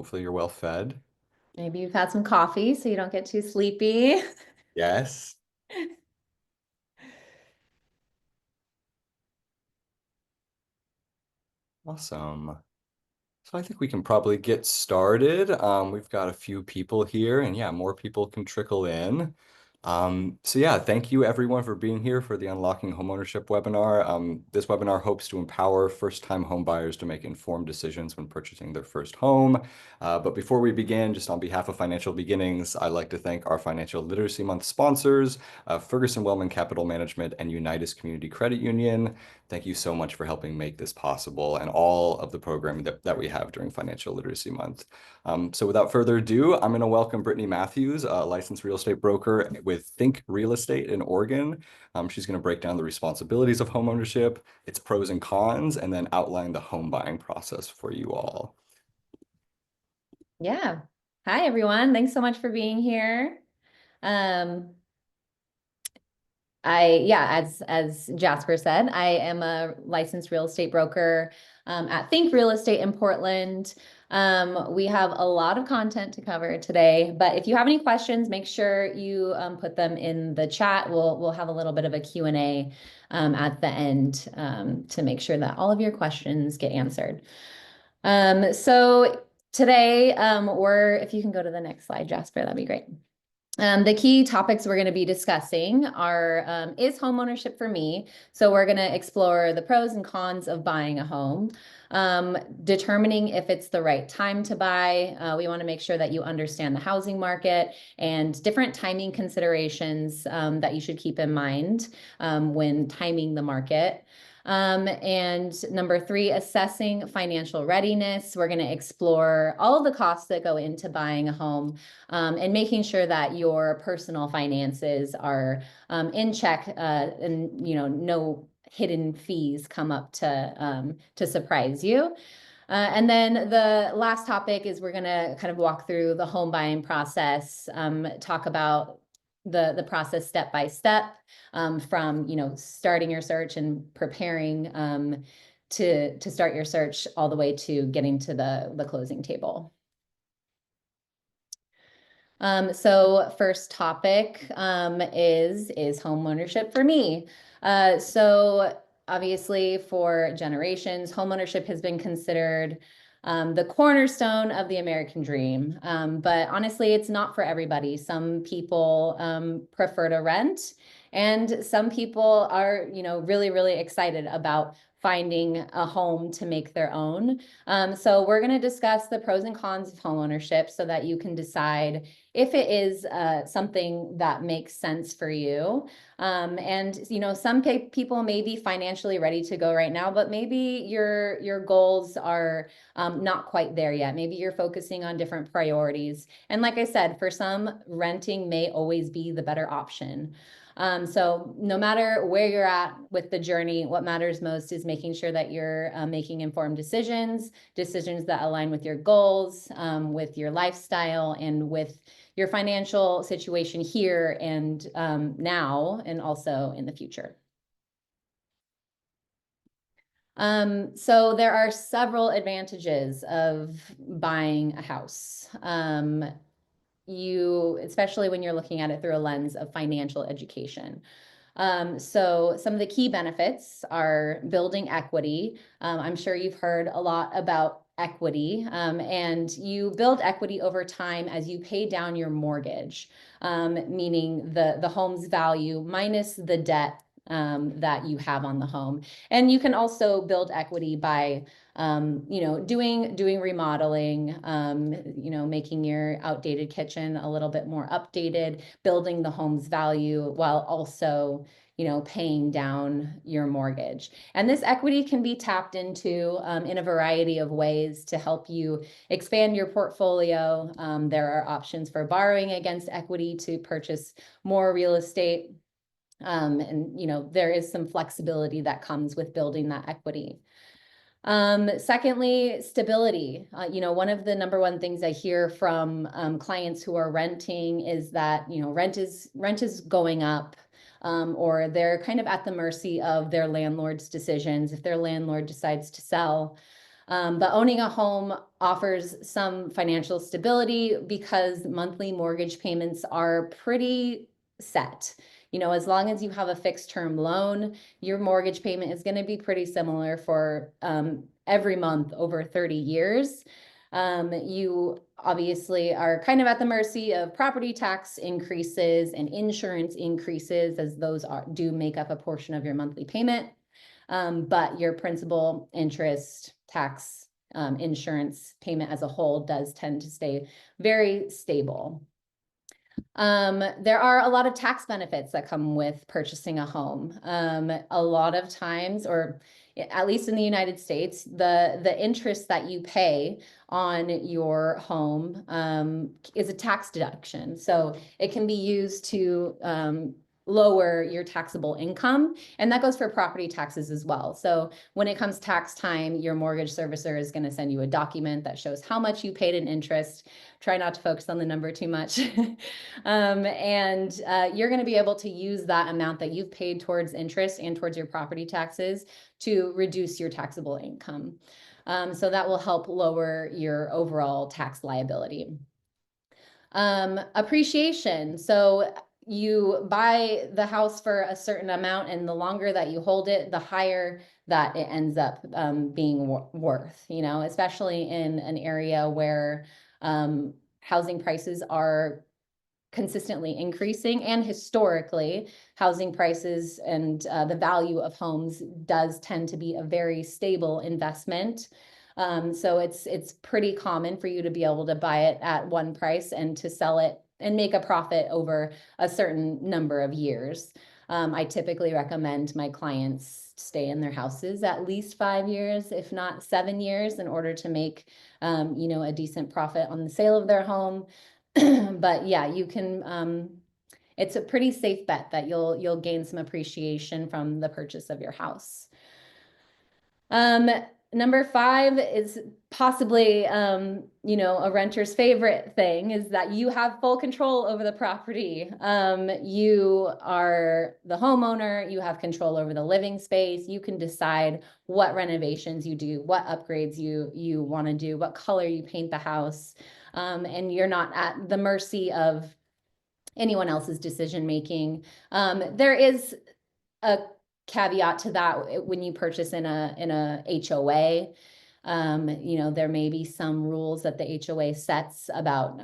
Hopefully you're well fed. Maybe you've had some coffee so you don't get too sleepy. Yes. Awesome. So I think we can probably get started. We've got a few people here, and yeah, more people can trickle in. So yeah, thank you everyone for being here for the Unlocking Homeownership webinar. This webinar hopes to empower first-time home buyers to make informed decisions when purchasing their first home. But before we begin, just on behalf of Financial Beginnings, I'd like to thank our Financial Literacy Month sponsors, Ferguson Wellman Capital Management and Unitas Community Credit Union. Thank you so much for helping make this possible and all of the programming that we have during Financial Literacy Month. So without further ado, I'm going to welcome Brittany Matthews, a licensed real estate broker with Think Real Estate in Oregon. She's going to break down the responsibilities of homeownership, its pros and cons, and then outline the home buying process for you all. Yeah. Hi, everyone. Thanks so much for being here. Um, as Jasper said, I am a licensed real estate broker at Think Real Estate in Portland. We have a lot of content to cover today, but if you have any questions, make sure you put them in the chat. We'll have a little bit of a Q&A at the end to make sure that all of your questions get answered. So today, if you can go to the next slide, Jasper, that'd be great. The key topics we're going to be discussing are, is homeownership for me? So we're going to explore the pros and cons of buying a home, determining if it's the right time to buy. We want to make sure that you understand the housing market and different timing considerations that you should keep in mind when timing the market. And number 3, assessing financial readiness. We're going to explore all of the costs that go into buying a home and making sure that your personal finances are in check and no hidden fees come up to surprise you. And then the last topic is we're going to kind of walk through the home buying process, talk about the process step by step, from starting your search and preparing to start your search all the way to getting to the closing table. So first topic is homeownership for me. So obviously for generations, homeownership has been considered the cornerstone of the American dream. But honestly, it's not for everybody. Some people prefer to rent, and some people are, really, really excited about finding a home to make their own. So we're going to discuss the pros and cons of homeownership so that you can decide if it is something that makes sense for you. And some people may be financially ready to go right now, but maybe your goals are not quite there yet. Maybe you're focusing on different priorities. And like I said, for some, renting may always be the better option. So no matter where you're at with the journey, what matters most is making sure that you're making informed decisions that align with your goals, with your lifestyle, and with your financial situation here and now, and also in the future. So there are several advantages of buying a house. Especially when you're looking at it through a lens of financial education. So some of the key benefits are building equity. I'm sure you've heard a lot about equity, and you build equity over time as you pay down your mortgage, meaning the home's value minus the debt that you have on the home. And you can also build equity by doing remodeling, making your outdated kitchen a little bit more updated, building the home's value while also, paying down your mortgage. And this equity can be tapped into in a variety of ways to help you expand your portfolio. There are options for borrowing against equity to purchase more real estate. And there is some flexibility that comes with building that equity. Secondly, stability. One of the number one things I hear from clients who are renting is that rent is going up, or they're kind of at the mercy of their landlord's decisions if their landlord decides to sell. But owning a home offers some financial stability because monthly mortgage payments are pretty set. You know, as long as you have a fixed term loan, your mortgage payment is going to be pretty similar for every month over 30 years. You obviously are kind of at the mercy of property tax increases and insurance increases, as those do make up a portion of your monthly payment. But your principal, interest, tax, insurance payment as a whole does tend to stay very stable. There are a lot of tax benefits that come with purchasing a home. A lot of times, or at least in the United States, the interest that you pay on your home is a tax deduction. So it can be used to lower your taxable income, and that goes for property taxes as well. So when it comes tax time, your mortgage servicer is going to send you a document that shows how much you paid in interest. Try not to focus on the number too much. You're going to be able to use that amount that you've paid towards interest and towards your property taxes to reduce your taxable income. So that will help lower your overall tax liability. Appreciation. So you buy the house for a certain amount, and the longer that you hold it, the higher that it ends up being worth, you know, especially in an area where housing prices are consistently increasing, and historically housing prices and the value of homes does tend to be a very stable investment. So it's pretty common for you to be able to buy it at one price and to sell it and make a profit over a certain number of years. I typically recommend my clients stay in their houses at least 5 years, if not 7 years, in order to make you know, a decent profit on the sale of their home. But yeah, you can it's a pretty safe bet that you'll gain some appreciation from the purchase of your house. Number 5 is possibly, you know, a renter's favorite thing, is that you have full control over the property. You are the homeowner, you have control over the living space. You can decide what renovations you do, what upgrades you want to do, what color you paint the house. And you're not at the mercy of anyone else's decision making. There is a caveat to that when you purchase in a HOA. You know, there may be some rules that the HOA sets about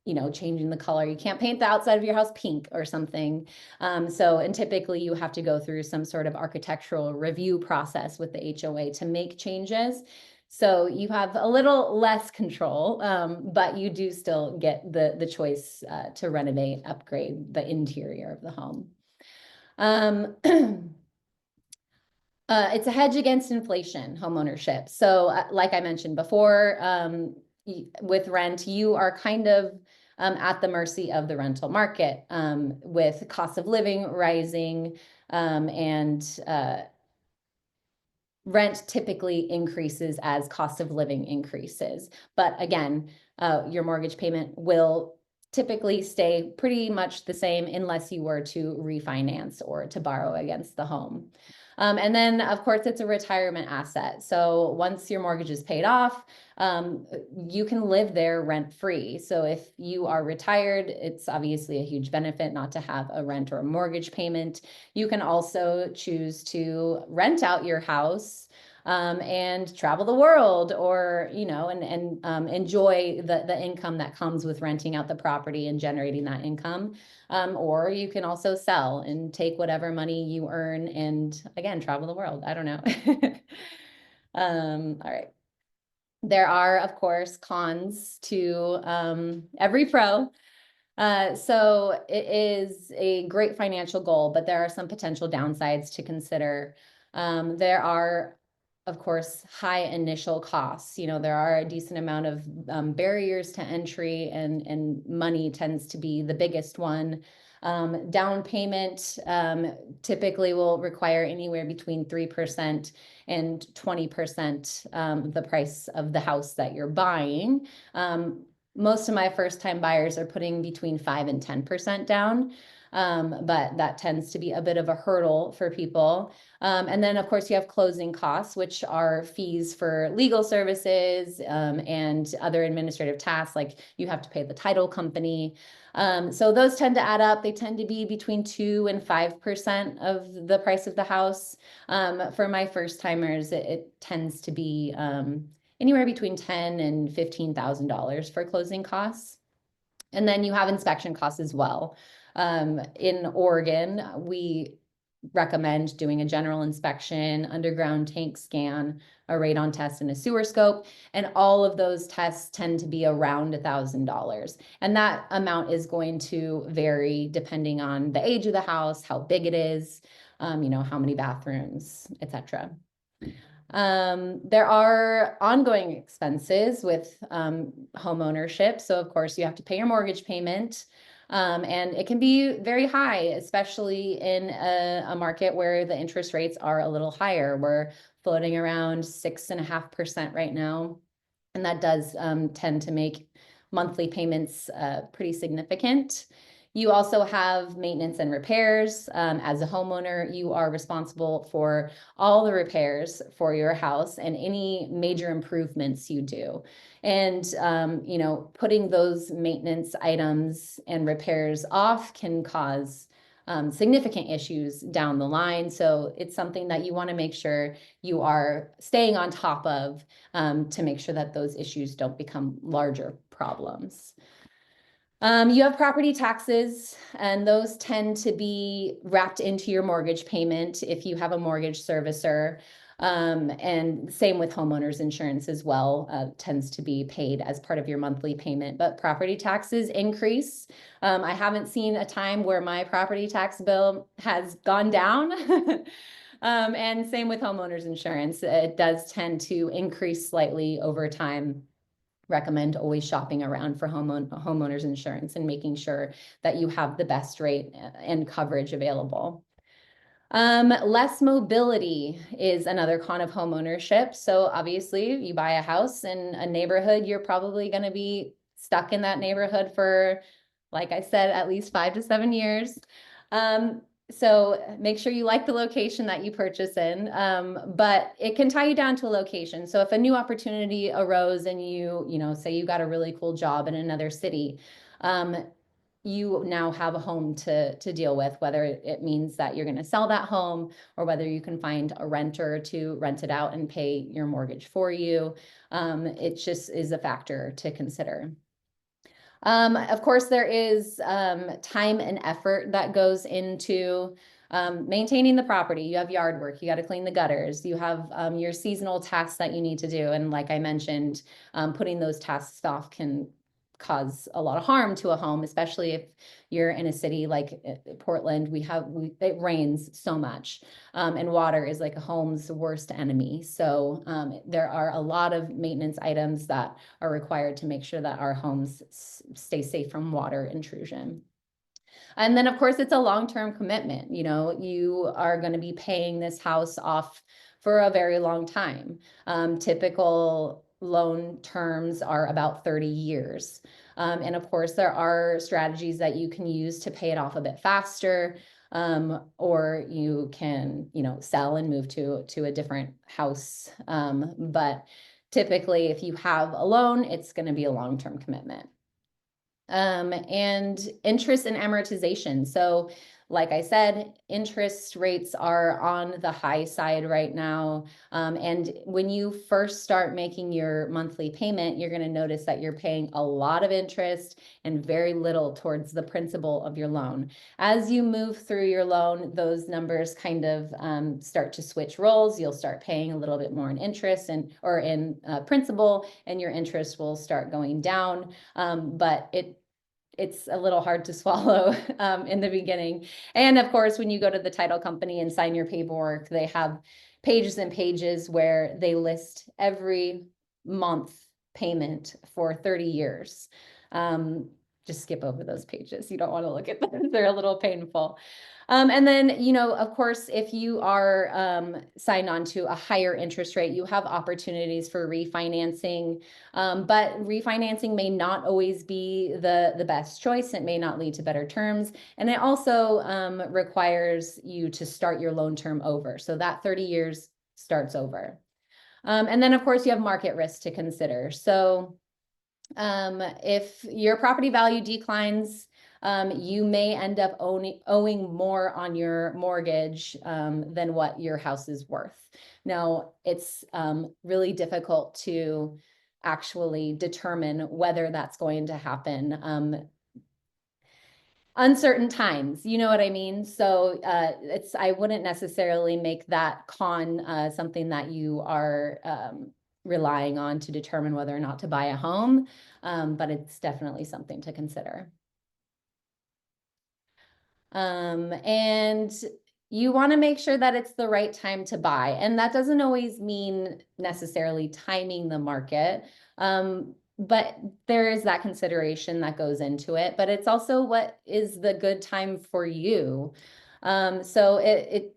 you know, changing the color. You can't paint the outside of your house pink or something. And typically you have to go through some sort of architectural review process with the HOA to make changes. So you have a little less control, but you do still get the choice to renovate, upgrade the interior of the home. It's a hedge against inflation, homeownership. So like I mentioned before, with rent, you are kind of at the mercy of the rental market, with cost of living rising, and rent typically increases as cost of living increases. But again, your mortgage payment will typically stay pretty much the same unless you were to refinance or to borrow against the home. And then, of course, it's a retirement asset. So once your mortgage is paid off, you can live there rent-free. So if you are retired, it's obviously a huge benefit not to have a rent or a mortgage payment. You can also choose to rent out your house and travel the world, or, you know, and enjoy the income that comes with renting out the property and generating that income. Or you can also sell and take whatever money you earn and, again, travel the world. I don't know. All right. There are, of course, cons to every pro. So it is a great financial goal, but there are some potential downsides to consider. There are, of course, high initial costs. You know, there are a decent amount of barriers to entry, and money tends to be the biggest one. Down payment typically will require anywhere between 3% and 20% the price of the house that you're buying. Most of my first-time buyers are putting between 5 and 10% down. but that tends to be a bit of a hurdle for people. And then, of course, you have closing costs, which are fees for legal services and other administrative tasks, like you have to pay the title company. So those tend to add up. They tend to be between 2 and 5% of the price of the house. For my first timers, it tends to be anywhere between $10,000 and $15,000 for closing costs. And then you have inspection costs as well. In Oregon, we recommend doing a general inspection, underground tank scan, a radon test, and a sewer scope. And all of those tests tend to be around $1,000. And that amount is going to vary depending on the age of the house, how big it is, how many bathrooms, etc. There are ongoing expenses with home ownership. So of course you have to pay your mortgage payment. And it can be very high, especially in a market where the interest rates are a little higher. We're floating around 6.5% right now. And that does tend to make monthly payments pretty significant. You also have maintenance and repairs. As a homeowner, you are responsible for all the repairs for your house and any major improvements you do. And, putting those maintenance items and repairs off can cause significant issues down the line. So it's something that you want to make sure you are staying on top of to make sure that those issues don't become larger problems. You have property taxes, and those tend to be wrapped into your mortgage payment if you have a mortgage servicer. And same with homeowners insurance as well, tends to be paid as part of your monthly payment. But property taxes increase. I haven't seen a time where my property tax bill has gone down. And same with homeowners insurance. It does tend to increase slightly over time. Recommend always shopping around for homeowners insurance and making sure that you have the best rate and coverage available. Less mobility is another con of home ownership. So obviously you buy a house in a neighborhood, you're probably going to be stuck in that neighborhood for, like I said, at least 5 to 7 years. So make sure you like the location that you purchase in, but it can tie you down to a location. So if a new opportunity arose and say you got a really cool job in another city, you now have a home to deal with, whether it means that you're going to sell that home or whether you can find a renter to rent it out and pay your mortgage for you. It just is a factor to consider. Of course, there is time and effort that goes into maintaining the property. You have yard work, you got to clean the gutters, you have your seasonal tasks that you need to do. And like I mentioned, putting those tasks off can cause a lot of harm to a home, especially if you're in a city like Portland. It rains so much, and water is like a home's worst enemy. So there are a lot of maintenance items that are required to make sure that our homes stay safe from water intrusion. And then, of course, it's a long-term commitment. You are going to be paying this house off for a very long time. Typical loan terms are about 30 years. And of course, there are strategies that you can use to pay it off a bit faster, or you can, sell and move to a different house. But typically, if you have a loan, it's going to be a long-term commitment. And interest and amortization. So like I said, interest rates are on the high side right now. And when you first start making your monthly payment, you're going to notice that you're paying a lot of interest and very little towards the principal of your loan. As you move through your loan, those numbers kind of start to switch roles. You'll start paying a little bit more in interest or in principal, and your interest will start going down. But it's a little hard to swallow in the beginning. And of course, when you go to the title company and sign your paperwork, they have pages and pages where they list every month payment for 30 years. just skip over those pages. You don't want to look at them. They're a little painful. And then, you know, of course, if you are signed on to a higher interest rate, you have opportunities for refinancing. But refinancing may not always be the best choice. It may not lead to better terms. And it also requires you to start your loan term over. So that 30 years starts over. And then, of course, you have market risk to consider. So if your property value declines, you may end up owing more on your mortgage than what your house is worth. Now, it's really difficult to actually determine whether that's going to happen. Uncertain times, you know what I mean? So I wouldn't necessarily make that something that you are relying on to determine whether or not to buy a home, but it's definitely something to consider. And you want to make sure that it's the right time to buy. And that doesn't always mean necessarily timing the market. But there is that consideration that goes into it, but it's also what is the good time for you. So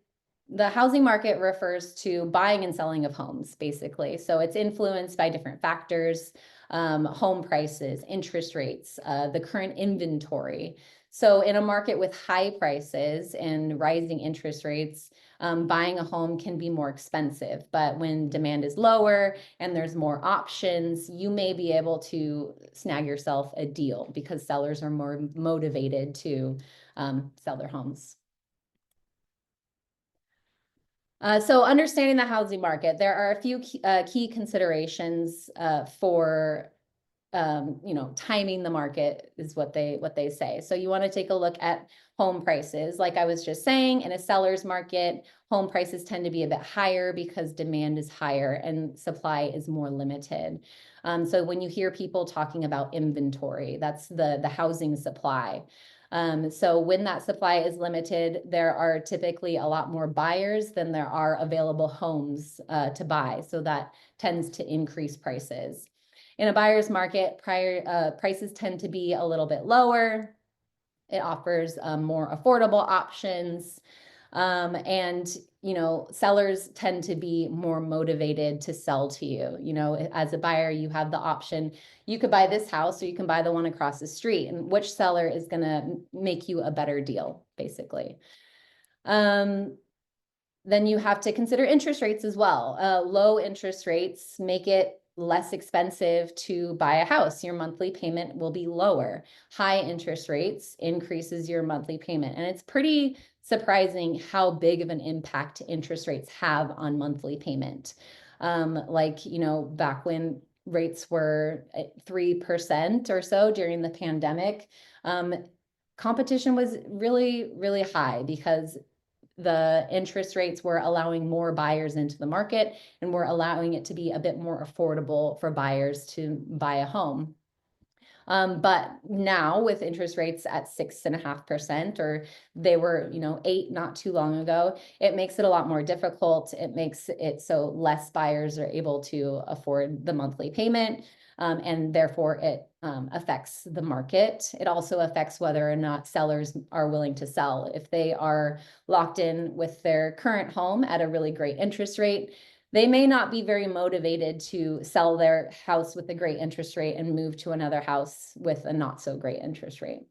the housing market refers to buying and selling of homes, basically. So it's influenced by different factors, home prices, interest rates, the current inventory. So in a market with high prices and rising interest rates, buying a home can be more expensive. But when demand is lower and there's more options, you may be able to snag yourself a deal because sellers are more motivated to sell their homes. So understanding the housing market, there are a few key considerations for you know, timing the market is what they say. So you want to take a look at home prices. Like I was just saying, in a seller's market, home prices tend to be a bit higher because demand is higher and supply is more limited. So when you hear people talking about inventory, that's the housing supply. So when that supply is limited, there are typically a lot more buyers than there are available homes to buy. So that tends to increase prices. In a buyer's market, prices tend to be a little bit lower. It offers more affordable options. And, you know, sellers tend to be more motivated to sell to you. You know, as a buyer, you have the option. You could buy this house or you can buy the one across the street. And which seller is going to make you a better deal, basically. Then you have to consider interest rates as well. Low interest rates make it less expensive to buy a house. Your monthly payment will be lower. High interest rates increases your monthly payment. And it's pretty surprising how big of an impact interest rates have on monthly payment. Like, you know, back when rates were at 3% or so during the pandemic, competition was really, really high because the interest rates were allowing more buyers into the market and were allowing it to be a bit more affordable for buyers to buy a home. But now with interest rates at 6.5%, or they were, you know, 8 not too long ago, it makes it a lot more difficult. It makes it so less buyers are able to afford the monthly payment. And therefore it affects the market. It also affects whether or not sellers are willing to sell. If they are locked in with their current home at a really great interest rate, they may not be very motivated to sell their house with a great interest rate and move to another house with a not so great interest rate.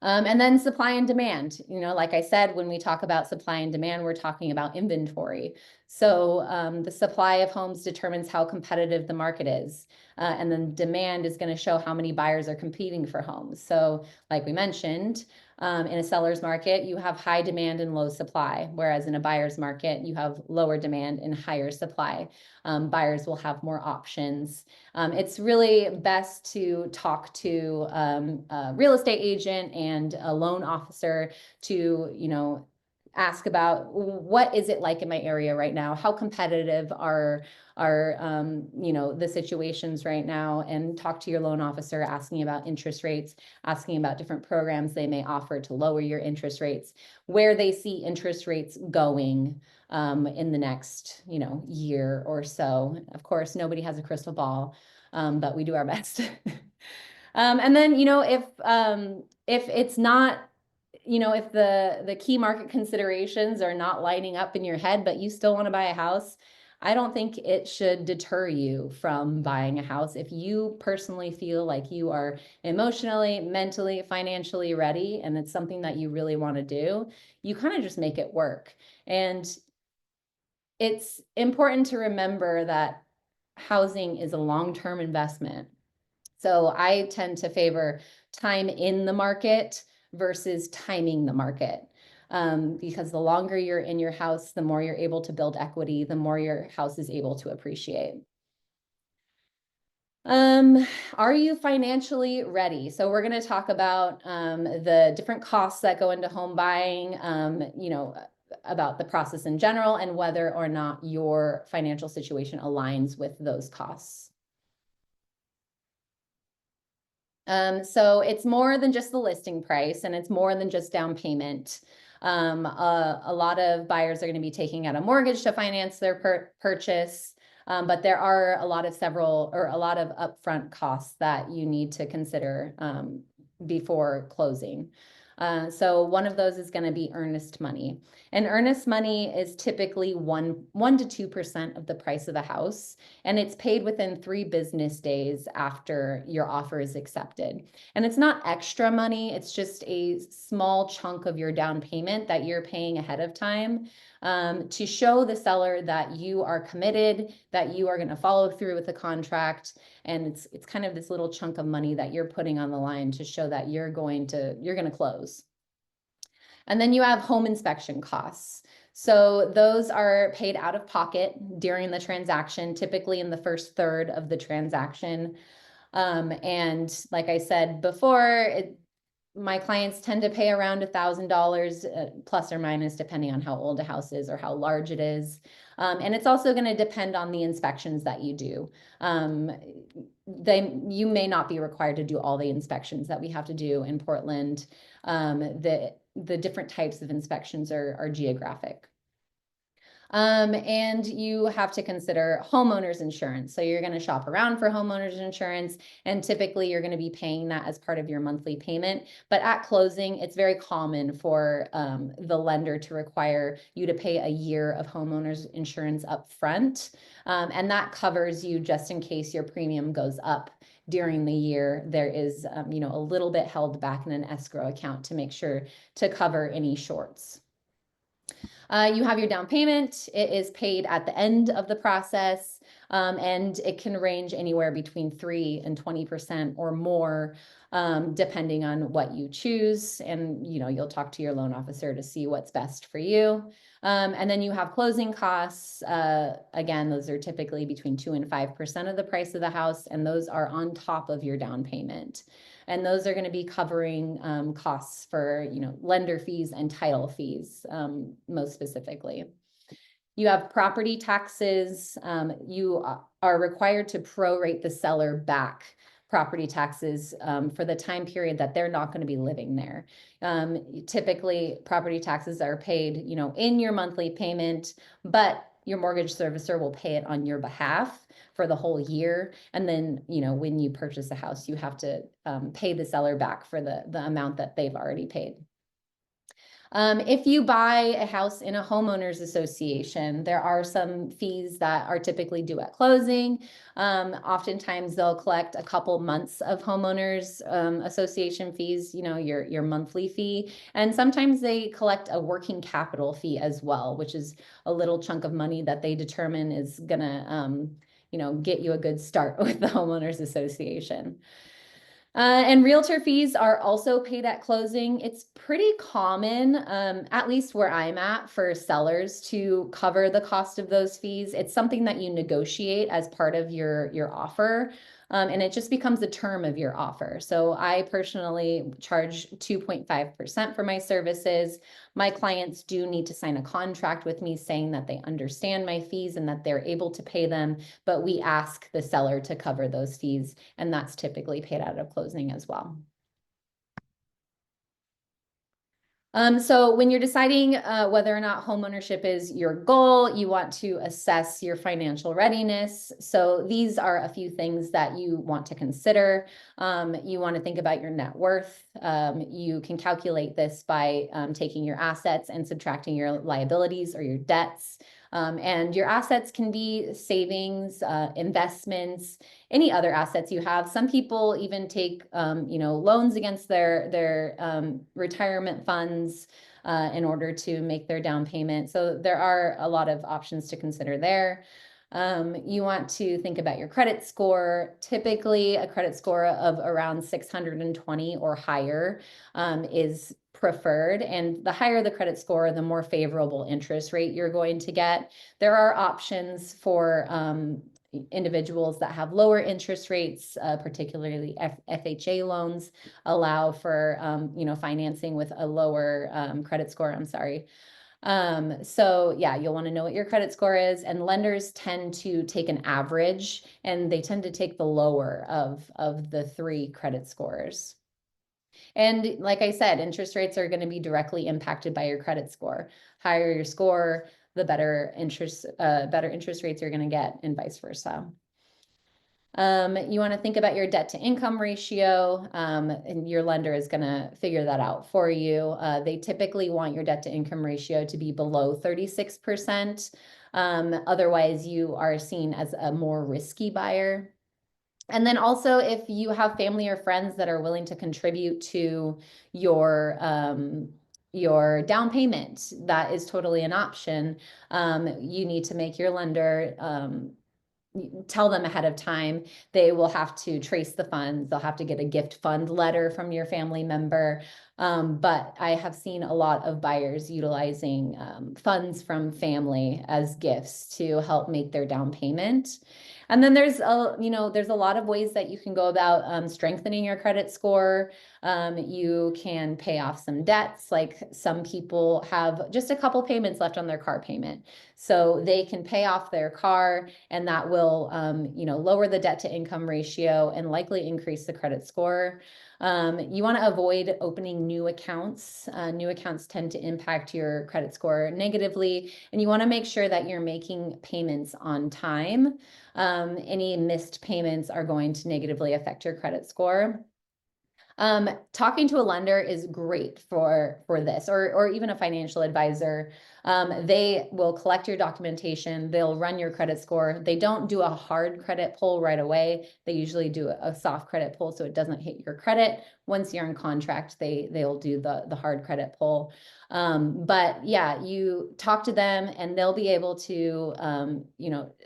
And then supply and demand. You know, like I said, when we talk about supply and demand, we're talking about inventory. So the supply of homes determines how competitive the market is. And then demand is going to show how many buyers are competing for homes. So like we mentioned, in a seller's market, you have high demand and low supply, whereas in a buyer's market, you have lower demand and higher supply. Buyers will have more options. It's really best to talk to a real estate agent and a loan officer to, you know, ask about what is it like in my area right now? How competitive are you know, the situations right now, and talk to your loan officer asking about interest rates, asking about different programs they may offer to lower your interest rates, where they see interest rates going in the next, you know, year or so. Of course, nobody has a crystal ball, but we do our best. And then, if it's not, if the key market considerations are not lining up in your head, but you still want to buy a house, I don't think it should deter you from buying a house. If you personally feel like you are emotionally, mentally, financially ready, and it's something that you really want to do, you kind of just make it work. And it's important to remember that housing is a long-term investment. So I tend to favor time in the market versus timing the market. Because the longer you're in your house, the more you're able to build equity, the more your house is able to appreciate. Um, are you financially ready? So we're going to talk about the different costs that go into home buying, about the process in general and whether or not your financial situation aligns with those costs. So it's more than just the listing price and it's more than just down payment. A lot of buyers are going to be taking out a mortgage to finance their purchase. But there are a lot of upfront costs that you need to consider before closing. So one of those is going to be earnest money. And earnest money is typically 1 to 2% of the price of the house, and it's paid within 3 business days after your offer is accepted. And it's not extra money, it's just a small chunk of your down payment that you're paying ahead of time to show the seller that you are committed, that you are going to follow through with the contract. And it's kind of this little chunk of money that you're putting on the line to show that you're going to close. And then you have home inspection costs. So those are paid out of pocket during the transaction, typically in the first third of the transaction. And like I said before, my clients tend to pay around $1,000 plus or minus, depending on how old a house is or how large it is. And it's also going to depend on the inspections that you do. You may not be required to do all the inspections that we have to do in Portland. The different types of inspections are geographic. And you have to consider homeowners insurance. So you're going to shop around for homeowners insurance, and typically you're going to be paying that as part of your monthly payment. But at closing, it's very common for the lender to require you to pay a year of homeowners insurance up front. And that covers you just in case your premium goes up during the year. There is, a little bit held back in an escrow account to make sure to cover any shorts. You have your down payment. It is paid at the end of the process, and it can range anywhere between 3 and 20% or more, depending on what you choose. And you'll talk to your loan officer to see what's best for you. And then you have closing costs. Again, those are typically between 2 and 5% of the price of the house, and those are on top of your down payment. And those are going to be covering costs for, lender fees and title fees, most specifically. You have property taxes. You are required to prorate the seller back property taxes for the time period that they're not going to be living there. Typically, property taxes are paid, in your monthly payment, but your mortgage servicer will pay it on your behalf for the whole year. And then, when you purchase a house, you have to pay the seller back for the amount that they've already paid. If you buy a house in a homeowners association, there are some fees that are typically due at closing. Oftentimes they'll collect a couple months of homeowners association fees, your monthly fee. And sometimes they collect a working capital fee as well, which is a little chunk of money that they determine is gonna, get you a good start with the homeowners association. And realtor fees are also paid at closing. It's pretty common, at least where I'm at, for sellers to cover the cost of those fees. It's something that you negotiate as part of your offer. And it just becomes a term of your offer. So I personally charge 2.5% for my services. My clients do need to sign a contract with me saying that they understand my fees and that they're able to pay them, but we ask the seller to cover those fees, and that's typically paid out of closing as well. So when you're deciding whether or not homeownership is your goal, you want to assess your financial readiness. So these are a few things that you want to consider. You want to think about your net worth. You can calculate this by taking your assets and subtracting your liabilities or your debts. And your assets can be savings, investments, any other assets you have. Some people even take, loans against their retirement funds in order to make their down payment. So there are a lot of options to consider there. You want to think about your credit score. Typically, a credit score of around 620 or higher is preferred. And the higher the credit score, the more favorable interest rate you're going to get. There are options for individuals that have lower interest rates, particularly FHA loans, allow for financing with a lower credit score. I'm sorry. So yeah, you'll want to know what your credit score is, and lenders tend to take an average, and they tend to take the lower of the three credit scores. And like I said, interest rates are going to be directly impacted by your credit score. Higher your score, the better interest rates you're going to get, and vice versa. You want to think about your debt to income ratio, and your lender is going to figure that out for you. They typically want your debt to income ratio to be below 36%. Otherwise, you are seen as a more risky buyer. And then also, if you have family or friends that are willing to contribute to your down payment, that is totally an option. You need to make your lender tell them ahead of time. They will have to trace the funds. They'll have to get a gift fund letter from your family member. But I have seen a lot of buyers utilizing funds from family as gifts to help make their down payment. And then there's a lot of ways that you can go about strengthening your credit score. You can pay off some debts. Like some people have just a couple payments left on their car payment. So they can pay off their car, and that will, lower the debt to income ratio and likely increase the credit score. You want to avoid opening new accounts. New accounts tend to impact your credit score negatively, and you want to make sure that you're making payments on time. Any missed payments are going to negatively affect your credit score. Talking to a lender is great for this, or even a financial advisor. They will collect your documentation. They'll run your credit score. They don't do a hard credit pull right away. They usually do a soft credit pull so it doesn't hit your credit. Once you're in contract, they'll do the hard credit pull. But yeah, you talk to them and they'll be able to,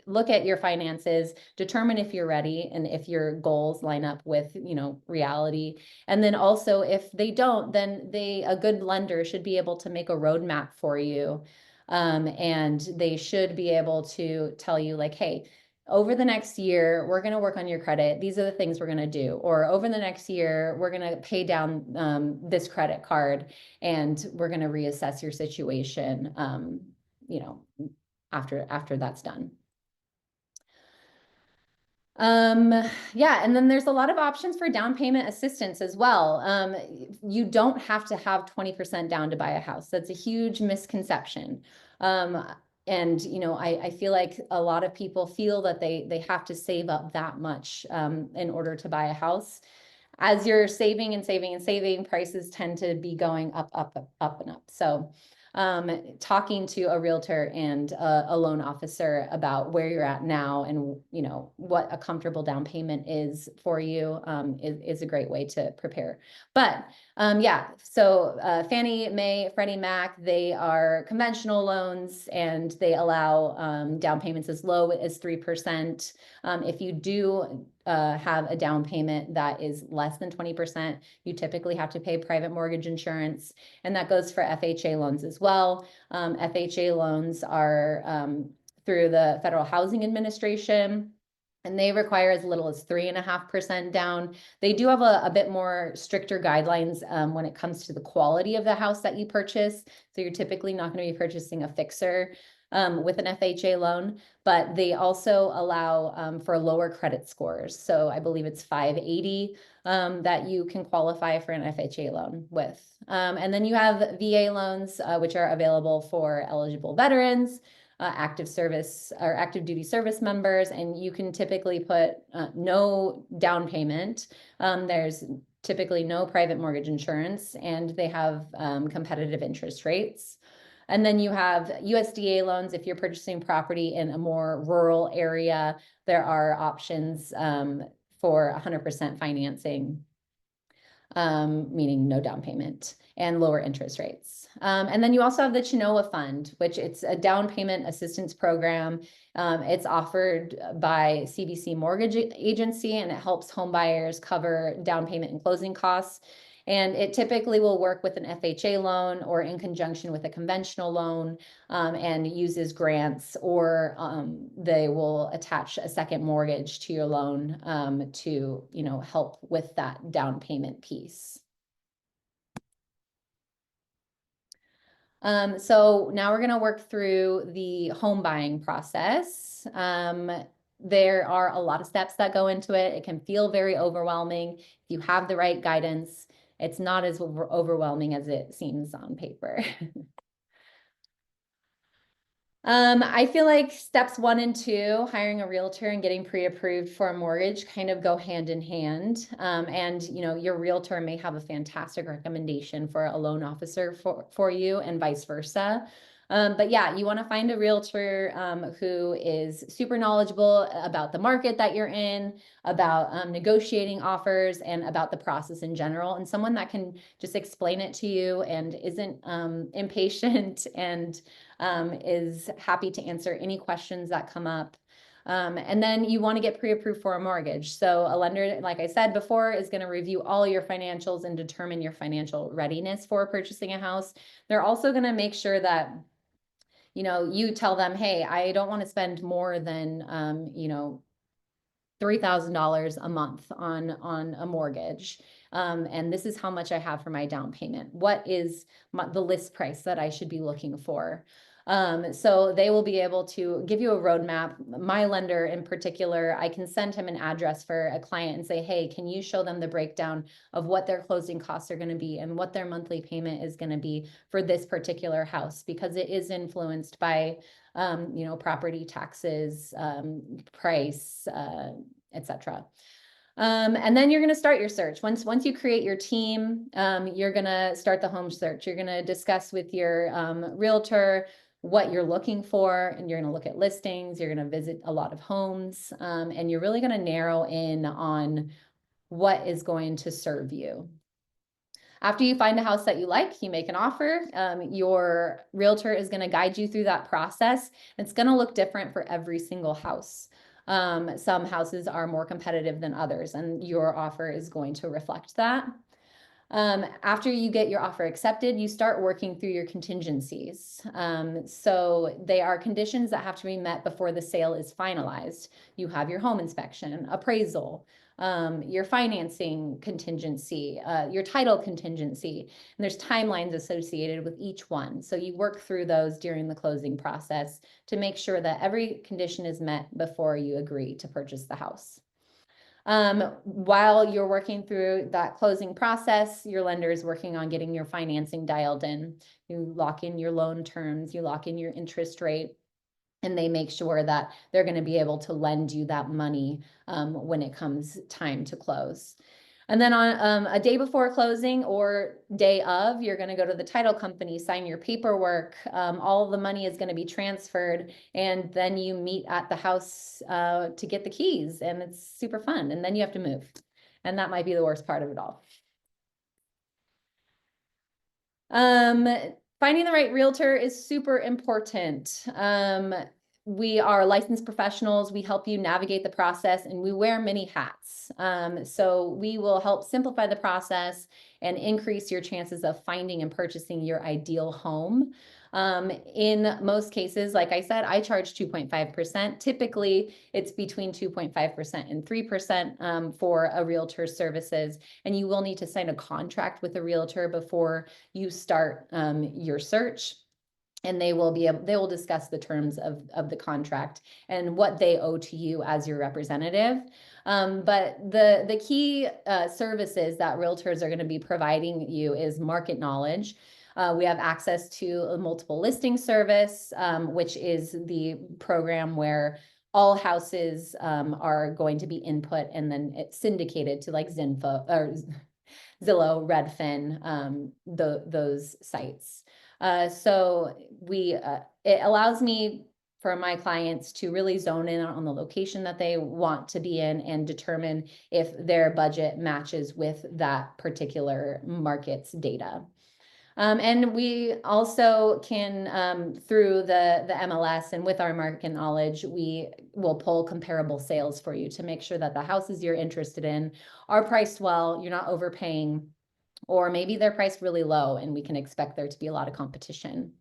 look at your finances, determine if you're ready and if your goals line up with, reality. And then also if they don't, then a good lender should be able to make a roadmap for you. And they should be able to tell you like, hey, over the next year, we're going to work on your credit. These are the things we're going to do. Or over the next year, we're going to pay down this credit card and we're going to reassess your situation, after that's done. Yeah, and then there's a lot of options for down payment assistance as well. You don't have to have 20% down to buy a house. That's a huge misconception. And I feel like a lot of people feel that they have to save up that much in order to buy a house. As you're saving and saving and saving, prices tend to be going up, up, up, up and up. So talking to a realtor and a loan officer about where you're at now and what a comfortable down payment is for you is a great way to prepare. But yeah, so Fannie Mae, Freddie Mac, they are conventional loans and they allow down payments as low as 3%. If you do have a down payment that is less than 20%, you typically have to pay private mortgage insurance, and that goes for FHA loans as well. FHA loans are through the Federal Housing Administration, and they require as little as 3.5% down. They do have a bit more stricter guidelines when it comes to the quality of the house that you purchase. So you're typically not going to be purchasing a fixer. with an FHA loan, but they also allow for lower credit scores. So I believe it's 580 that you can qualify for an FHA loan with. And then you have VA loans, which are available for eligible veterans, active service or active duty service members, and you can typically put no down payment. There's typically no private mortgage insurance, and they have competitive interest rates. And then you have USDA loans. If you're purchasing property in a more rural area, there are options for 100% financing, meaning no down payment and lower interest rates. And then you also have the Chenoa Fund, which it's a down payment assistance program. It's offered by CBC Mortgage Agency, and it helps home buyers cover down payment and closing costs. And it typically will work with an FHA loan or in conjunction with a conventional loan, and uses grants, or they will attach a second mortgage to your loan to, help with that down payment piece. So now we're going to work through the home buying process. There are a lot of steps that go into it. It can feel very overwhelming. If you have the right guidance, it's not as overwhelming as it seems on paper. I feel like steps 1 and 2, hiring a realtor and getting pre-approved for a mortgage, kind of go hand in hand. And your realtor may have a fantastic recommendation for a loan officer for you, and vice versa. But yeah, you want to find a realtor who is super knowledgeable about the market that you're in, about negotiating offers, and about the process in general, and someone that can just explain it to you and isn't impatient and is happy to answer any questions that come up. And then you want to get pre-approved for a mortgage. So a lender, like I said before, is going to review all your financials and determine your financial readiness for purchasing a house. They're also going to make sure that you tell them, hey, I don't want to spend more than $3,000 a month on a mortgage. And this is how much I have for my down payment. What is the list price that I should be looking for? So they will be able to give you a roadmap. My lender in particular, I can send him an address for a client and say, hey, can you show them the breakdown of what their closing costs are going to be and what their monthly payment is going to be for this particular house, because it is influenced by property taxes, price, etc. And then you're going to start your search. Once you create your team, you're going to start the home search. You're going to discuss with your realtor what you're looking for, and you're going to look at listings. You're going to visit a lot of homes, and you're really going to narrow in on what is going to serve you. After you find a house that you like, you make an offer. Your realtor is going to guide you through that process. It's going to look different for every single house. Some houses are more competitive than others, and your offer is going to reflect that. After you get your offer accepted, you start working through your contingencies. So they are conditions that have to be met before the sale is finalized. You have your home inspection, appraisal, your financing contingency, your title contingency, and there's timelines associated with each one. So you work through those during the closing process to make sure that every condition is met before you agree to purchase the house. While you're working through that closing process, your lender is working on getting your financing dialed in. You lock in your loan terms, you lock in your interest rate, and they make sure that they're going to be able to lend you that money when it comes time to close. And then on a day before closing or day of, you're going to go to the title company, sign your paperwork. All of the money is going to be transferred, and then you meet at the house to get the keys, and it's super fun. And then you have to move, and that might be the worst part of it all. Finding the right realtor is super important. We are licensed professionals. We help you navigate the process, and we wear many hats. So we will help simplify the process and increase your chances of finding and purchasing your ideal home. In most cases, like I said, I charge 2.5%. Typically, it's between 2.5% and 3% for a realtor's services. And you will need to sign a contract with a realtor before you start your search. and they will discuss the terms of the contract and what they owe to you as your representative. But the key services that realtors are going to be providing you is market knowledge. We have access to a multiple listing service, which is the program where all houses are going to be input and then it's syndicated to like Zinfo or Zillow, Redfin, those sites. So it allows me for my clients to really zone in on the location that they want to be in and determine if their budget matches with that particular market's data. And we also can, through the MLS and with our market knowledge, we will pull comparable sales for you to make sure that the houses you're interested in are priced well, you're not overpaying, or maybe they're priced really low and we can expect there to be a lot of competition.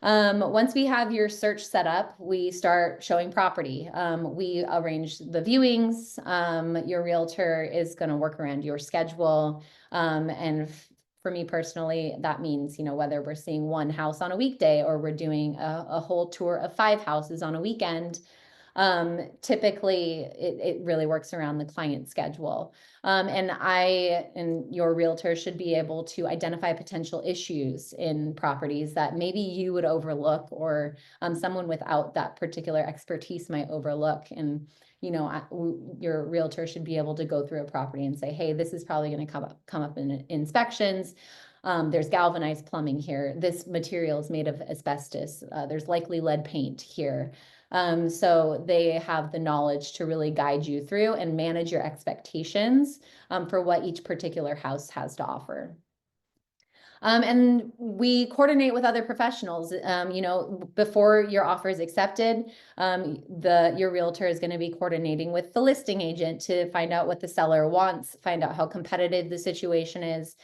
Once we have your search set up, we start showing property. We arrange the viewings. Your realtor is going to work around your schedule. And for me personally, that means, whether we're seeing one house on a weekday or we're doing a whole tour of 5 houses on a weekend. Typically it really works around the client schedule. And your realtor should be able to identify potential issues in properties that maybe you would overlook, or someone without that particular expertise might overlook. And your realtor should be able to go through a property and say, hey, this is probably going to come up in inspections. There's galvanized plumbing here. This material is made of asbestos. There's likely lead paint here. So they have the knowledge to really guide you through and manage your expectations for what each particular house has to offer. And we coordinate with other professionals. Before your offer is accepted, your realtor is going to be coordinating with the listing agent to find out what the seller wants, find out how competitive the situation is,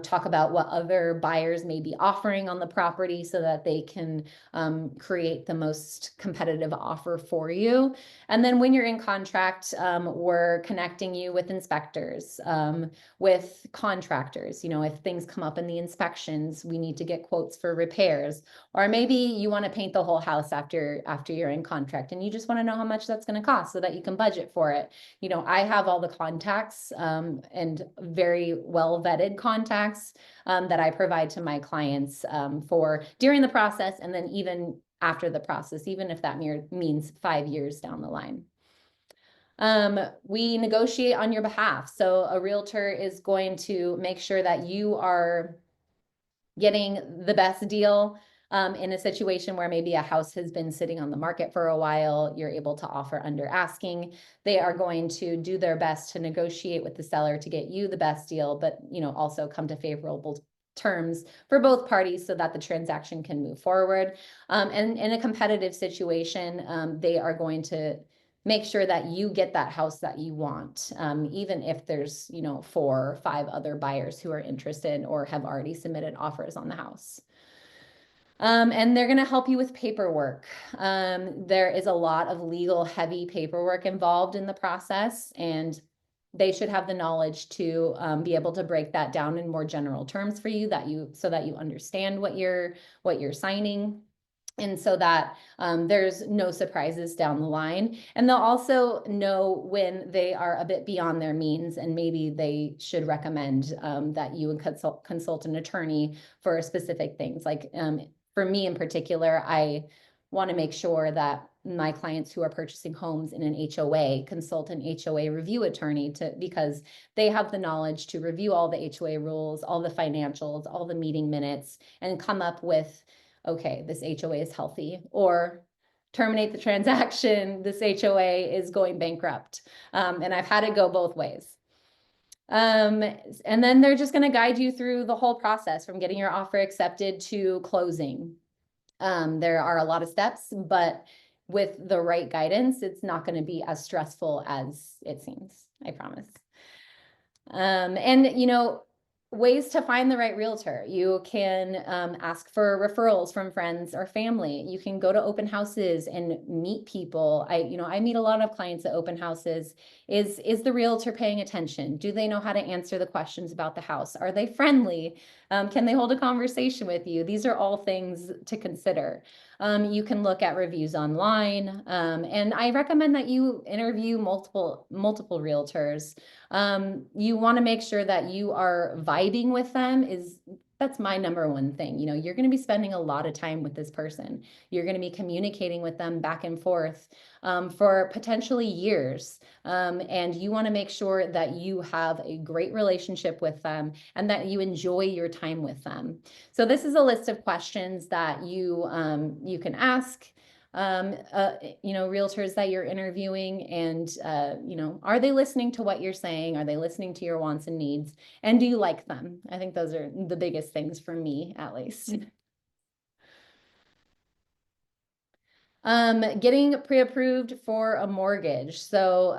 talk about what other buyers may be offering on the property so that they can create the most competitive offer for you. And then when you're in contract, we're connecting you with inspectors, with contractors. If things come up in the inspections, we need to get quotes for repairs, or maybe you want to paint the whole house after you're in contract and you just want to know how much that's going to cost so that you can budget for it. I have all the contacts and very well vetted contacts that I provide to my clients for during the process, and then even after the process, even if that means 5 years down the line. We negotiate on your behalf. So a realtor is going to make sure that you are getting the best deal in a situation where maybe a house has been sitting on the market for a while. You're able to offer under asking. They are going to do their best to negotiate with the seller to get you the best deal, but also come to favorable terms for both parties so that the transaction can move forward. And in a competitive situation, they are going to make sure that you get that house that you want, even if there's 4 or 5 other buyers who are interested or have already submitted offers on the house. And they're going to help you with paperwork. There is a lot of legal heavy paperwork involved in the process, and they should have the knowledge to be able to break that down in more general terms for you, so that you understand what you're signing. And so that there's no surprises down the line. And they'll also know when they are a bit beyond their means, and maybe they should recommend that you would consult an attorney for specific things. Like for me in particular, I want to make sure that my clients who are purchasing homes in an HOA consult an HOA review attorney because they have the knowledge to review all the HOA rules, all the financials, all the meeting minutes, and come up with, okay, this HOA is healthy, or terminate the transaction, this HOA is going bankrupt. And I've had it go both ways. And then they're just going to guide you through the whole process from getting your offer accepted to closing. There are a lot of steps, but with the right guidance, it's not going to be as stressful as it seems, I promise. And ways to find the right realtor. You can ask for referrals from friends or family. You can go to open houses and meet people. I meet a lot of clients at open houses. Is the realtor paying attention? Do they know how to answer the questions about the house? Are they friendly? Can they hold a conversation with you? These are all things to consider. You can look at reviews online, and I recommend that you interview multiple realtors. You want to make sure that you are vibing with them. That's my number one thing. You're going to be spending a lot of time with this person. You're going to be communicating with them back and forth for potentially years. And you want to make sure that you have a great relationship with them and that you enjoy your time with them. So this is a list of questions that you can ask realtors that you're interviewing, and are they listening to what you're saying? Are they listening to your wants and needs? And do you like them? I think those are the biggest things for me, at least. Getting pre-approved for a mortgage. So,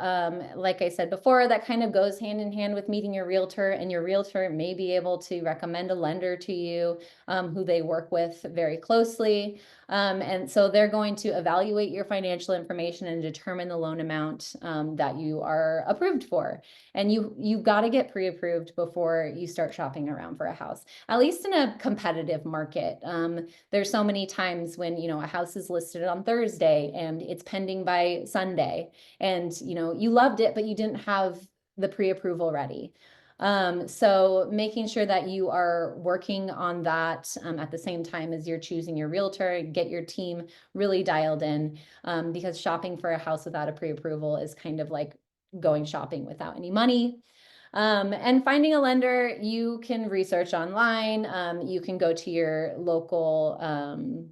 like I said before, that kind of goes hand in hand with meeting your realtor, and your realtor may be able to recommend a lender to you, who they work with very closely. And so they're going to evaluate your financial information and determine the loan amount, that you are approved for. And you've got to get pre-approved before you start shopping around for a house, at least in a competitive market. There's so many times when, a house is listed on Thursday and it's pending by Sunday, and, you loved it, but you didn't have the pre-approval ready. So making sure that you are working on that at the same time as you're choosing your realtor, get your team really dialed in, because shopping for a house without a pre-approval is kind of like going shopping without any money. And finding a lender, you can research online. You can go to your local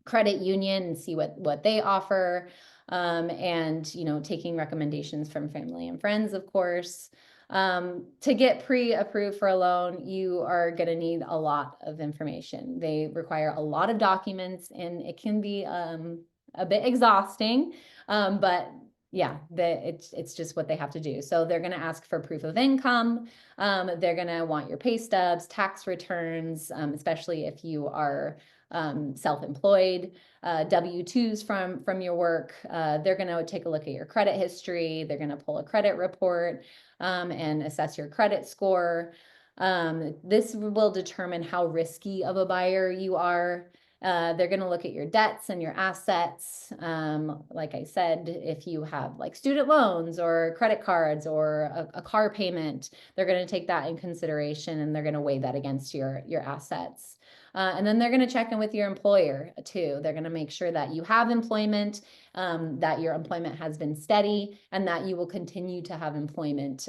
credit union and see what they offer. And, taking recommendations from family and friends, of course. To get pre-approved for a loan, you are going to need a lot of information. They require a lot of documents, and it can be a bit exhausting, but yeah, it's just what they have to do. So they're going to ask for proof of income. They're going to want your pay stubs, tax returns, especially if you are self-employed, W-2s from your work. They're going to take a look at your credit history. They're going to pull a credit report, and assess your credit score. This will determine how risky of a buyer you are. They're going to look at your debts and your assets. Like I said, if you have like student loans or credit cards or a car payment, they're going to take that in consideration, and they're going to weigh that against your assets. And then they're going to check in with your employer too. They're going to make sure that you have employment, that your employment has been steady, and that you will continue to have employment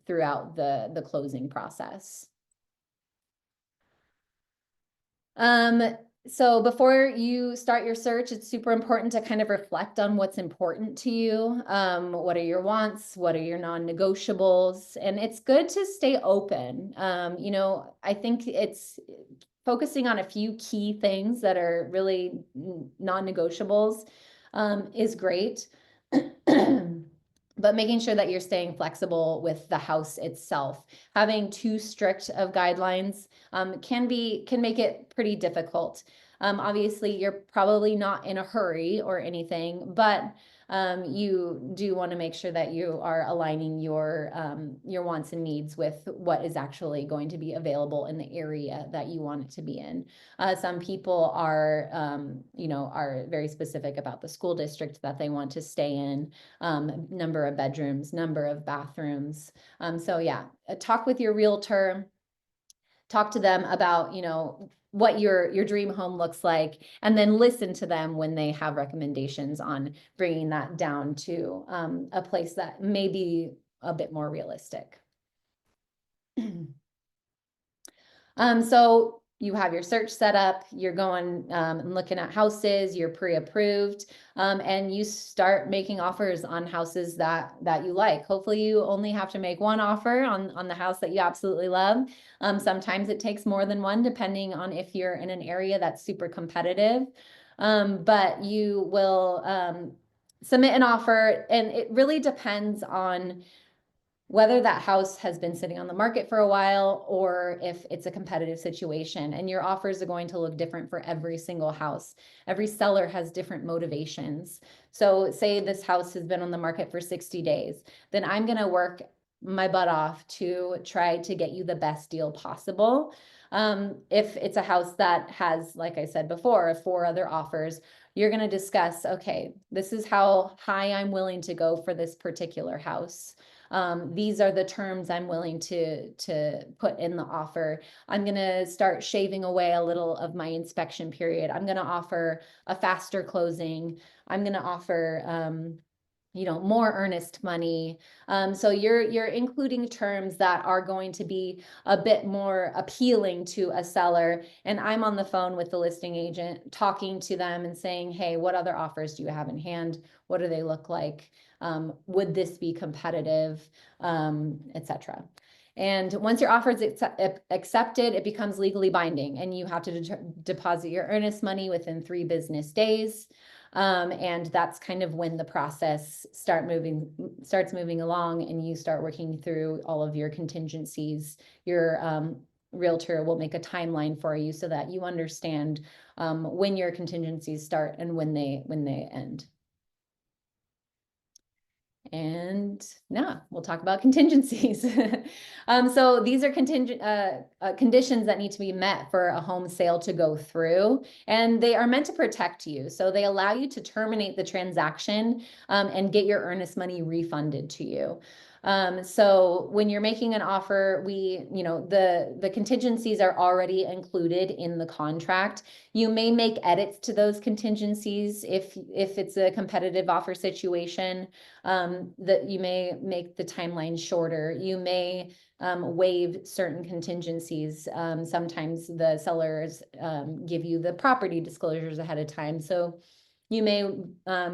throughout the closing process. So before you start your search, it's super important to kind of reflect on what's important to you. What are your wants? What are your non-negotiables? And it's good to stay open. I think it's focusing on a few key things that are really non-negotiables, is great. But making sure that you're staying flexible with the house itself. Having too strict of guidelines can make it pretty difficult. Obviously, you're probably not in a hurry or anything, but you do want to make sure that you are aligning your wants and needs with what is actually going to be available in the area that you want it to be in. Some people are very specific about the school district that they want to stay in, number of bedrooms, number of bathrooms. So yeah, talk with your realtor, talk to them about, what your dream home looks like, and then listen to them when they have recommendations on bringing that down to a place that may be a bit more realistic. So you have your search set up, you're going and looking at houses, you're pre-approved, and you start making offers on houses that you like. Hopefully you only have to make one offer on the house that you absolutely love. Sometimes it takes more than one, depending on if you're in an area that's super competitive. But you will submit an offer, and it really depends on whether that house has been sitting on the market for a while or if it's a competitive situation. And your offers are going to look different for every single house. Every seller has different motivations. So say this house has been on the market for 60 days, then I'm going to work my butt off to try to get you the best deal possible. If it's a house that has, like I said before, 4 other offers, you're going to discuss, okay, this is how high I'm willing to go for this particular house. These are the terms I'm willing to put in the offer. I'm going to start shaving away a little of my inspection period. I'm going to offer a faster closing. I'm going to offer, more earnest money. So you're including terms that are going to be a bit more appealing to a seller. And I'm on the phone with the listing agent talking to them and saying, hey, what other offers do you have in hand? What do they look like? Would this be competitive, etc. And once your offer is accepted, it becomes legally binding, and you have to deposit your earnest money within 3 business days. And that's kind of when the process starts moving along, and you start working through all of your contingencies. Your realtor will make a timeline for you so that you understand when your contingencies start and when they end. And now we'll talk about contingencies. So these are conditions that need to be met for a home sale to go through, and they are meant to protect you. So they allow you to terminate the transaction and get your earnest money refunded to you. So when you're making an offer, the contingencies are already included in the contract. You may make edits to those contingencies if it's a competitive offer situation. That you may make the timeline shorter. You may waive certain contingencies. Sometimes the sellers give you the property disclosures ahead of time. So you may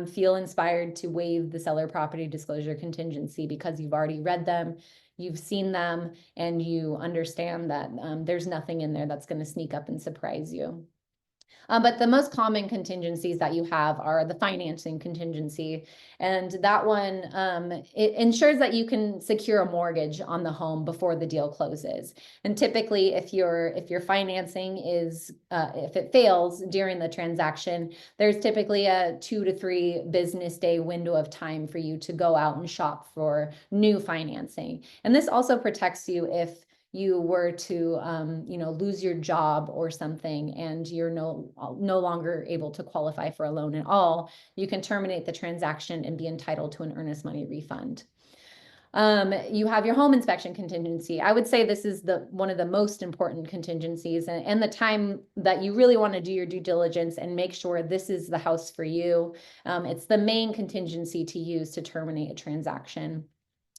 feel inspired to waive the seller property disclosure contingency because you've already read them, you've seen them, and you understand that there's nothing in there that's going to sneak up and surprise you. But the most common contingencies that you have are the financing contingency. And that one, it ensures that you can secure a mortgage on the home before the deal closes. And typically, if your financing is, if it fails during the transaction, there's typically a 2 to 3 business day window of time for you to go out and shop for new financing. And this also protects you if you were to lose your job or something and you're no longer able to qualify for a loan at all, you can terminate the transaction and be entitled to an earnest money refund. You have your home inspection contingency. I would say this is one of the most important contingencies, and the time that you really want to do your due diligence and make sure this is the house for you. It's the main contingency to use to terminate a transaction.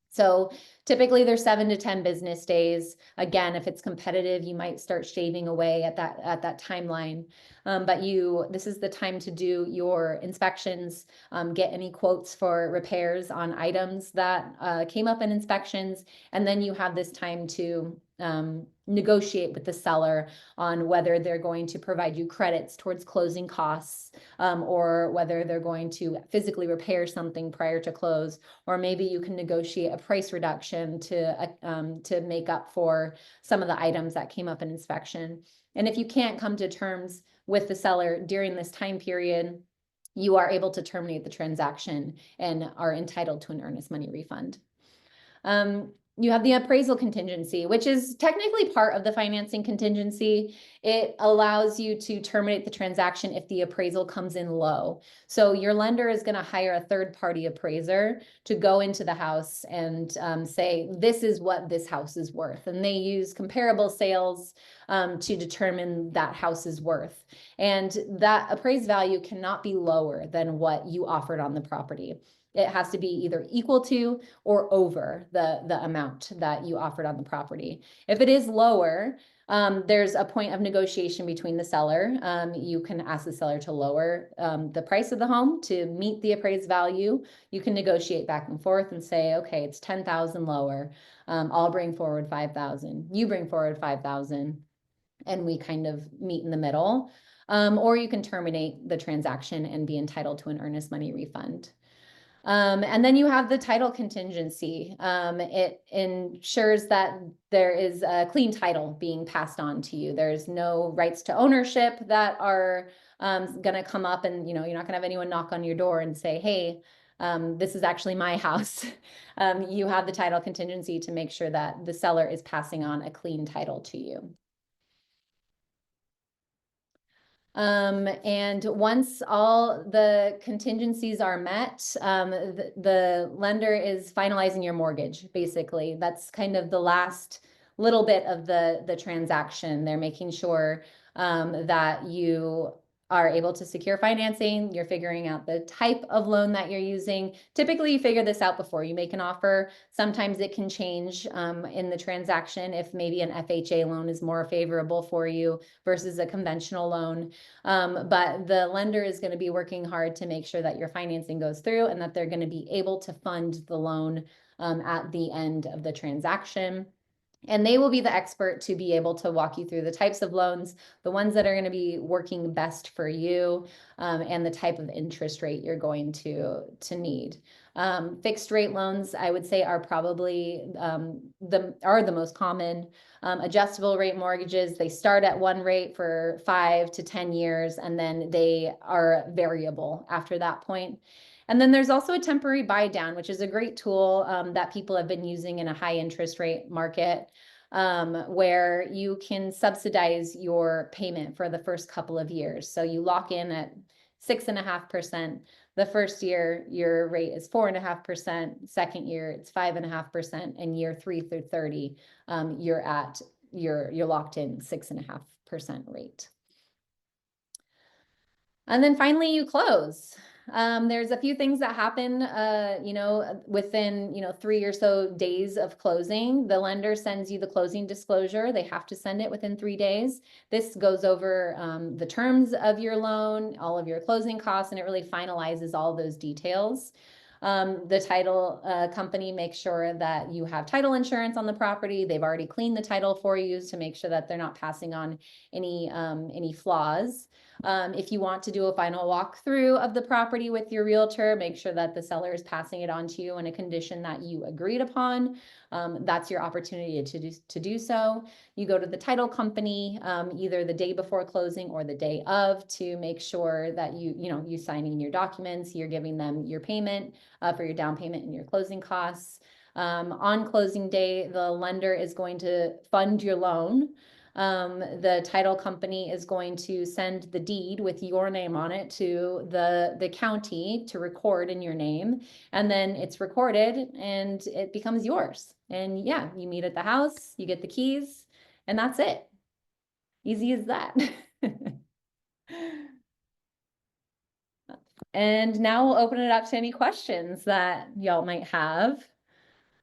So typically there's 7 to 10 business days. Again, if it's competitive, you might start shaving away at that timeline. But this is the time to do your inspections, get any quotes for repairs on items that came up in inspections, and then you have this time to negotiate with the seller on whether they're going to provide you credits towards closing costs, or whether they're going to physically repair something prior to close, or maybe you can negotiate a price reduction to make up for some of the items that came up in inspection. And if you can't come to terms with the seller during this time period, you are able to terminate the transaction and are entitled to an earnest money refund. You have the appraisal contingency, which is technically part of the financing contingency. It allows you to terminate the transaction if the appraisal comes in low. So your lender is going to hire a third-party appraiser to go into the house and say, this is what this house is worth. And they use comparable sales to determine that house's worth. And that appraised value cannot be lower than what you offered on the property. It has to be either equal to or over the amount that you offered on the property. If it is lower, there's a point of negotiation between the seller. You can ask the seller to lower the price of the home to meet the appraised value. You can negotiate back and forth and say, okay, it's 10,000 lower. I'll bring forward 5,000. You bring forward 5,000, and we kind of meet in the middle. Or you can terminate the transaction and be entitled to an earnest money refund. And then you have the title contingency. It ensures that there is a clean title being passed on to you. There's no rights to ownership that are going to come up, and you're not going to have anyone knock on your door and say, "Hey, this is actually my house." You have the title contingency to make sure that the seller is passing on a clean title to you. And once all the contingencies are met, the lender is finalizing your mortgage, basically. That's kind of the last little bit of the transaction. They're making sure that you are able to secure financing. You're figuring out the type of loan that you're using. Typically, you figure this out before you make an offer. Sometimes it can change in the transaction if maybe an FHA loan is more favorable for you versus a conventional loan. But the lender is going to be working hard to make sure that your financing goes through and that they're going to be able to fund the loan at the end of the transaction. And they will be the expert to be able to walk you through the types of loans, the ones that are going to be working best for you, and the type of interest rate you're going to need. Fixed rate loans, I would say, are probably the most common. Adjustable rate mortgages, they start at one rate for 5 to 10 years, and then they are variable after that point. And then there's also a temporary buy down, which is a great tool that people have been using in a high interest rate market, where you can subsidize your payment for the first couple of years. So you lock in at 6.5%. The first year, your rate is 4.5%. Second year, it's 5.5%. And year 3 through 30, you're locked in 6.5% rate. And then finally you close. There's a few things that happen, within, 3 or so days of closing. The lender sends you the closing disclosure. They have to send it within 3 days. This goes over the terms of your loan, all of your closing costs, and it really finalizes all those details. The title company makes sure that you have title insurance on the property. They've already cleaned the title for you to make sure that they're not passing on any flaws. If you want to do a final walkthrough of the property with your realtor, make sure that the seller is passing it on to you in a condition that you agreed upon. That's your opportunity to do so. You go to the title company either the day before closing or the day of to make sure that you signing your documents, you're giving them your payment for your down payment and your closing costs. On closing day, the lender is going to fund your loan. The title company is going to send the deed with your name on it to the county to record in your name. And then it's recorded and it becomes yours. And yeah, you meet at the house, you get the keys, and that's it. Easy as that. And now we'll open it up to any questions that y'all might have.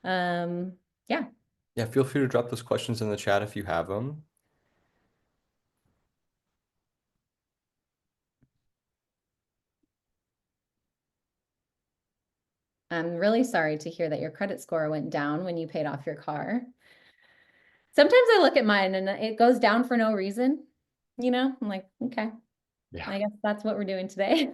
Yeah. Yeah, feel free to drop those questions in the chat if you have them. I'm really sorry to hear that your credit score went down when you paid off your car. Sometimes I look at mine and it goes down for no reason. I'm like, okay, Yeah. I guess that's what we're doing today.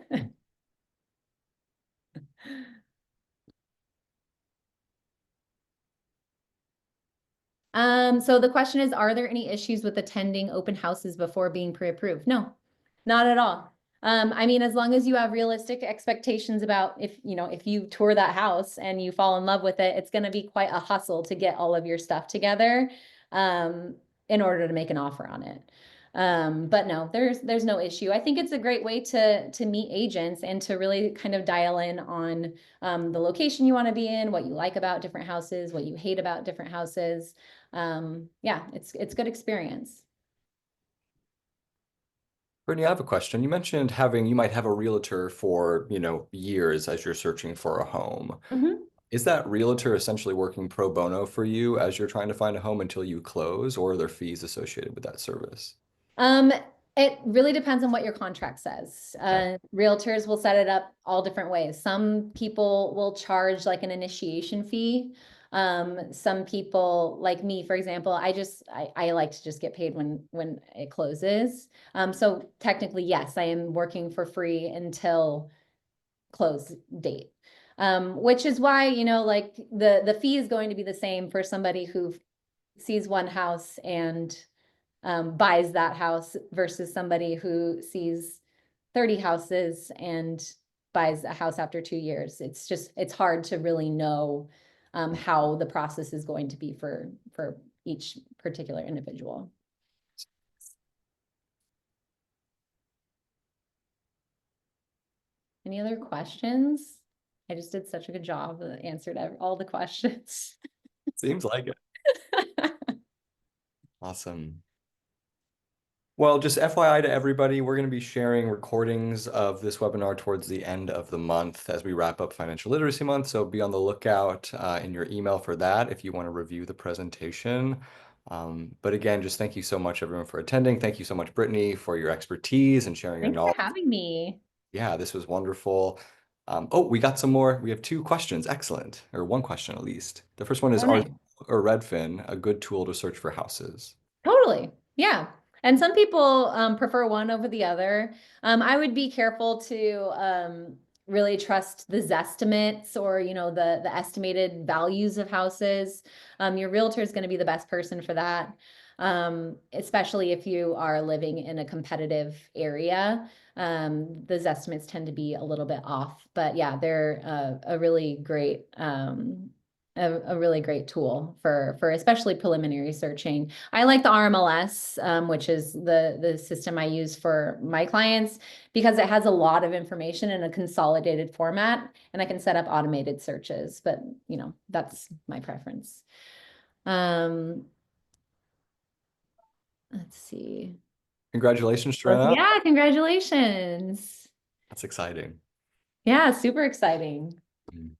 So the question is, are there any issues with attending open houses before being pre-approved? No, not at all. I mean, as long as you have realistic expectations about if you tour that house and you fall in love with it, it's going to be quite a hustle to get all of your stuff together, in order to make an offer on it. But no, there's no issue. I think it's a great way to meet agents and to really kind of dial in on the location you want to be in, what you like about different houses, what you hate about different houses. Yeah, it's good experience. Brittany, I have a question. You mentioned you might have a realtor for, years as you're searching for a home. Mhm. Is that realtor essentially working pro bono for you as you're trying to find a home until you close, or are there fees associated with that service? Um, it really depends on what your contract says. Okay. Realtors will set it up all different ways. Some people will charge like an initiation fee. Some people, like me, for example, I like to just get paid when it closes. So technically, yes, I am working for free until close date. Which is why, like the fee is going to be the same for somebody who sees one house and buys that house versus somebody who sees 30 houses and buys a house after 2 years. It's hard to really know how the process is going to be for each particular individual. Any other questions? I just did such a good job, answered all the questions. Seems like it. Awesome. Well, just FYI to everybody, we're going to be sharing recordings of this webinar towards the end of the month as we wrap up Financial Literacy Month. So be on the lookout in your email for that if you want to review the presentation. But again, just thank you so much, everyone, for attending. Thank you so much, Brittany, for your expertise and sharing your Thanks for knowledge. having me. Yeah, this was wonderful. Oh, we got some more. We have two questions. Excellent. Or one question at least. The first one is, Oh, are nice. Zillow or Redfin a good tool to search for houses? Totally. Yeah. And some people prefer one over the other. I would be careful to really trust the Zestimates or, the estimated values of houses. Your realtor is going to be the best person for that, especially if you are living in a competitive area. The Zestimates tend to be a little bit off, but yeah, they're a really great tool for especially preliminary searching. I like the RMLS, which is the system I use for my clients because it has a lot of information in a consolidated format, and I can set up automated searches. But that's my preference. Um, let's see. Congratulations, Joanna. Yeah, congratulations. That's exciting. Yeah, super exciting. Mm,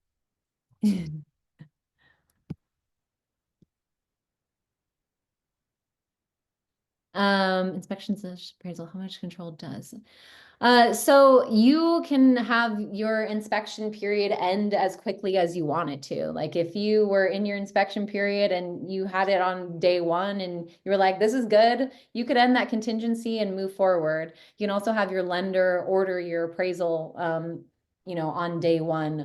awesome. Inspections and appraisal, how much control does? So you can have your inspection period end as quickly as you want it to. Like if you were in your inspection period and you had it on day one and you were like, this is good, you could end that contingency and move forward. You can also have your lender order your appraisal, on day one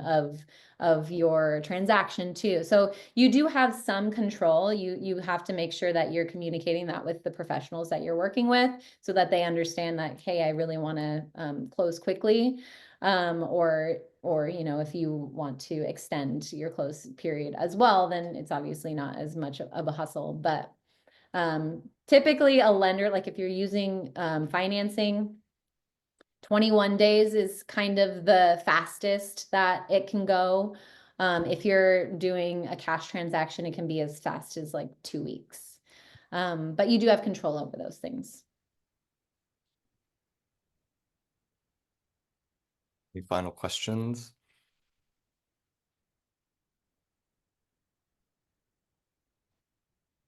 of your transaction too. So you do have some control. You have to make sure that you're communicating that with the professionals that you're working with so that they understand that, hey, I really want to close quickly. Or if you want to extend your close period as well, then it's obviously not as much of a hustle. But typically a lender, like if you're using financing, 21 days is kind of the fastest that it can go. If you're doing a cash transaction, it can be as fast as like 2 weeks. But you do have control over those things. Any final questions?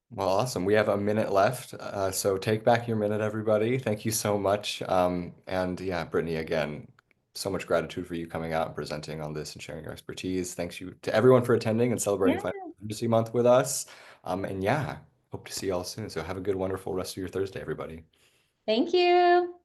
Well, awesome. We have a minute left. So take back your minute, everybody. Thank you so much. And yeah, Brittany, again, so much gratitude for you coming out and presenting on this and sharing your expertise. Thanks you to everyone for attending and celebrating Yeah. Financial Literacy Month with us. And yeah, hope to see you all soon. So have a good, wonderful rest of your Thursday, everybody. Thank you.